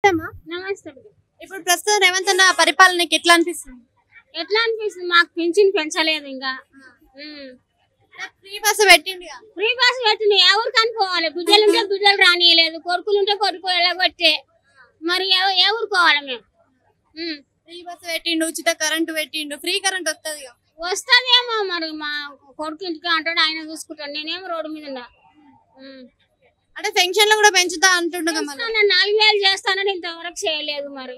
నమస్తే. ఇప్పుడు ప్రస్తుతం రేవంత్ అన్న పరిపాలనకి ఎట్లా అనిపిస్తుంది? మాకు పింఛన్ పెంచలేదు ఇంకా. ఫ్రీ బస్ పెట్టిండు. ఫ్రీ బస్ పెట్టింది ఎవరు కనుకోవాలి? బిడ్డలు ఉంటే బిడ్డలు రానియలేదు, కొడుకులు ఉంటే కొడుకు వెళ్ళగొట్టే మరి ఎవరు పోవాలి మేము? ఫ్రీ బస్ పెట్టిండు, ఉచిత కరెంటు పెట్టిండు, ఫ్రీ కరెంట్ వస్తుంది. వస్తుందేమో మరి. మా కొడుకు ఇంటికి అంటాడు, ఆయన చూసుకుంటాడు, నేనేమో రోడ్డు మీద ఉన్నా. అంటే పెన్షన్లు కూడా పెంచుతా అంటుండు. 4000 చేస్తానని ఇంతవరకు చేయలేదు. మరి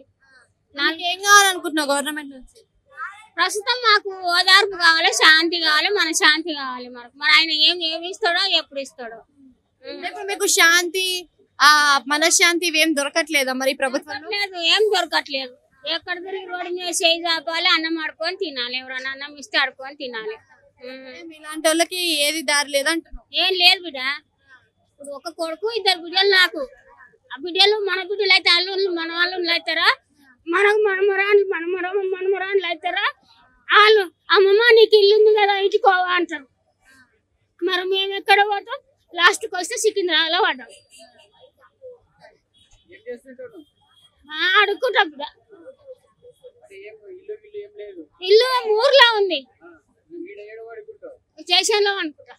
నాకు ఏం కావాలనుకుంటున్నావు గవర్నమెంట్ నుంచి? ప్రస్తుతం మాకు ఓదార్పు కావాలి, శాంతి కావాలి, మన శాంతి కావాలి. మరి ఆయన ఏమి ఇస్తాడో ఎప్పుడు ఇస్తాడో. ఇప్పుడు మీకు శాంతి మనశ్శాంతి ఏం దొరకట్లేదా మరి ప్రభుత్వం? ఏం దొరకట్లేదు. ఎక్కడ తిరిగి రోడ్డు మీద చేయి చాపాలి, అన్నం ఆడుకొని తినాలి, ఎవరన్నా అన్నం ఇస్తే ఆడుకొని తినాలి. ఇలాంటి వాళ్ళకి ఏది దారి లేదంటున్నావు? ఏం లేదు బిడ్డ. ఇప్పుడు ఒక కొడుకు 2 బిడ్డలు నాకు. ఆ బిడ్డలు మన బిడ్డలు అయితే అల్లుళ్ళు మన వాళ్ళు అవుతారా? మనకు మనమరాన్లు అవుతారా? వాళ్ళు అమ్మమ్మ నీకు ఇల్లు ఉంది కదా ఇంటికోవా అంటారు. మరి మేము ఎక్కడ పోతాం? లాస్ట్కి వస్తే సికింద్రాబాద్లో పడ్డాం. అడుక్కుంటాం బిడ్డ. ఇల్లు ఊర్లో ఉంది, స్టేషన్లో అనుకుంటా.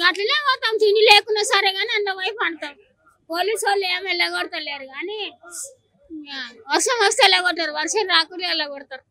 అట్లనే పోతాం, తిండి లేకున్నా సరే కానీ అన్న వైపు అంటాం. పోలీసు వాళ్ళు ఏమి వెళ్ళగొడతలేరు కానీ వర్షం వస్తే వెళ్ళగొడతారు, వర్షం రాకుండా వెళ్ళగొడతారు.